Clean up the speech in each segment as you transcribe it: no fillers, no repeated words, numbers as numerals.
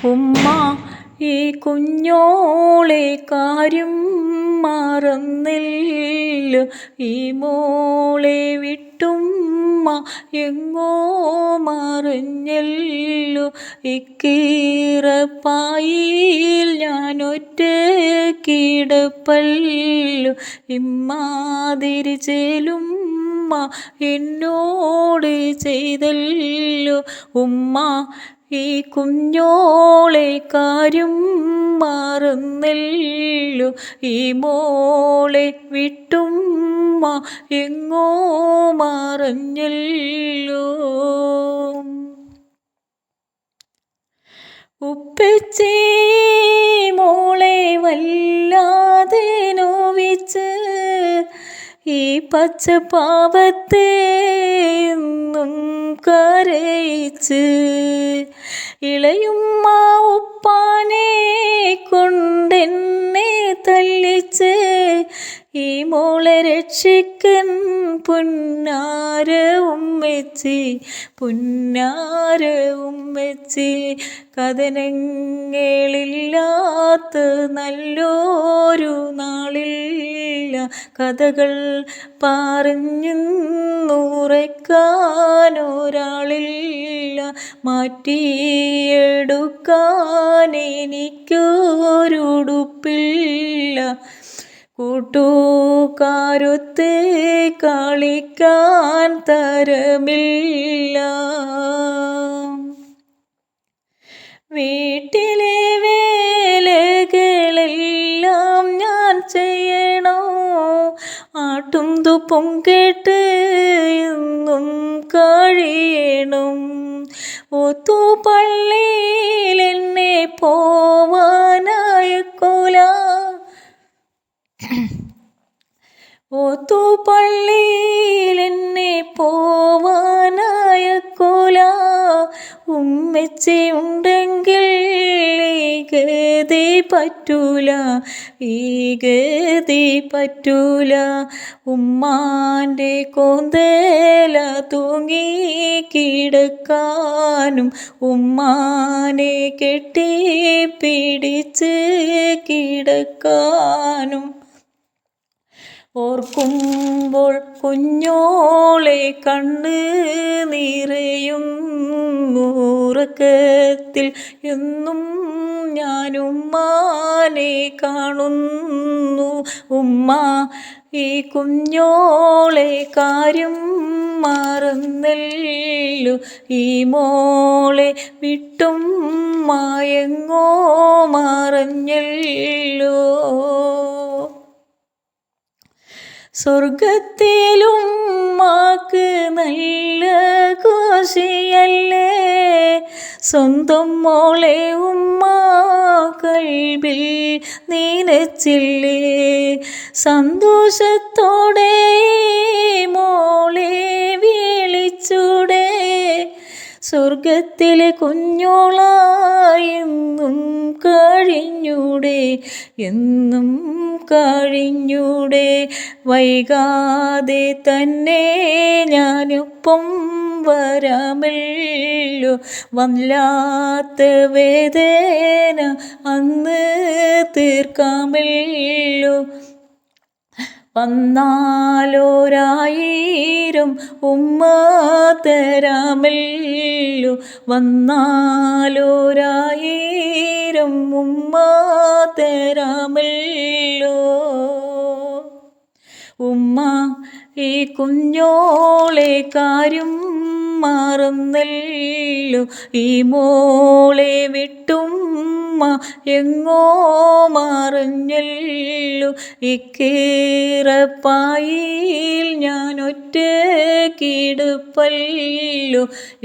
ഉമ്മ ഈ കുഞ്ഞോളെ കാര്യം മറന്നില്ല, ഈ മോളെ വിട്ടുമ്മ എങ്ങോ മറിഞ്ഞല്ലോ. ഇക്കീറപ്പായിൽ ഞാൻ ഒറ്റക്കിടപ്പല്ലോ, ഇമ്മാതിരി ചേലുമ്മ എന്നോട് ചെയ്തല്ലോ. ഉമ്മ ഈ കുഞ്ഞോളെ കാര്യം മറന്നല്ലോ, ഈ മോളെ വിട്ടുമ്മ എങ്ങോ മറഞ്ഞല്ലോ. ഉപ്പച്ചി മോളെ വല്ലാതെ നോവിച്ച് ഈ പച്ചപ്പാവത്തെ എന്നും കരയിച്ച്, ഇളയുമ്മ ഉപ്പാനെ കൊണ്ടെന്നെ തല്ലിച്ച്, ഈ മോളെ രക്ഷിക്കൻ പുന്നാര ഉമ്മച്ചി, പുന്നാര ഉമ്മച്ചി. കഥനങ്ങളില്ലാത്ത നല്ലൊരു നാളില്ല, കഥകൾ പറഞ്ഞുറക്കാനൊരാളില്ല, മാറ്റിയെടുക്കാൻ എനിക്കൊരുടുപ്പില്ല, കൂട്ടുകാരൊത്ത് കളിക്കാൻ തരമില്ല. വീട്ടിലെ വേലകളെല്ലാം ഞാൻ ചെയ്യണോ, ആട്ടും തുപ്പും കേട്ട് എന്നും കഴിയണം. ഒത്തുപള്ളിയിൽ എന്നെ പോവാനായക്കോല, ഒത്തുപള്ളിയിൽ എന്നെ പോവാനായക്കോല, ഉമ്മച്ചി ഉണ്ടെങ്കിൽ ഈ ഗതി പറ്റൂല, ഈ ഗതി പറ്റൂല. ഉമ്മാൻ്റെ കോന്തേല തൂങ്ങി കിടക്കാനും, ഉമ്മാനെ കെട്ടിപ്പിടിച്ച് കിടക്കാനും, ഓർക്കുമ്പോൾ കുഞ്ഞോളെ കണ്ണ് നിറയും. ഉറക്കത്തിൽ എന്നും ഞാൻ ഉമ്മാനെ കാണുന്നു. ഉമ്മ ഈ കുഞ്ഞോളെ കാര്യം മറന്നല്ലോ, ഈ മോളെ വിട്ടുമ്മ എങ്ങോ മറഞ്ഞല്ലോ. സ്വർഗത്തിലും ഉമ്മാക്ക് നല്ല ഖുശിയല്ലേ, സ്വന്തം മോളെ ഉമ്മ കൽബിൽ നനച്ചില്ലേ. സന്തോഷത്തോടെ മോളെ വിളിച്ചൂടെ, സ്വർഗത്തിലെ കുഞ്ഞോളായി എന്നും കഴിഞ്ഞൂടെ, എന്നും കഴിഞ്ഞൂടെ. വൈകാതെ തന്നെ ഞാനൊപ്പം വരാമല്ലോ, വല്ലാത്ത വേദന അന്ന് തീർക്കാമല്ലോ. വന്നാലൊരായിരം ഉമ്മ തരാമല്ലോ, വന്നാലൊരായിരം ഉമ്മ തരാമല്ലോ. ഉമ്മ ഈ കുഞ്ഞോളെ കാര്യം മറന്നല്ലോ, ഈ മോളെ വിട്ടുമ്മ എങ്ങോ മറഞ്ഞല്ലോ. ഇക്കീറപ്പായിൽ ഞാൻ ഒറ്റക്കിടപ്പല്ലോ,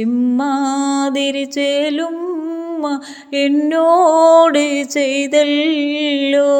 ഇമ്മാതിരി ചേലുമ്മ എന്നോട് ചെയ്തല്ലോ.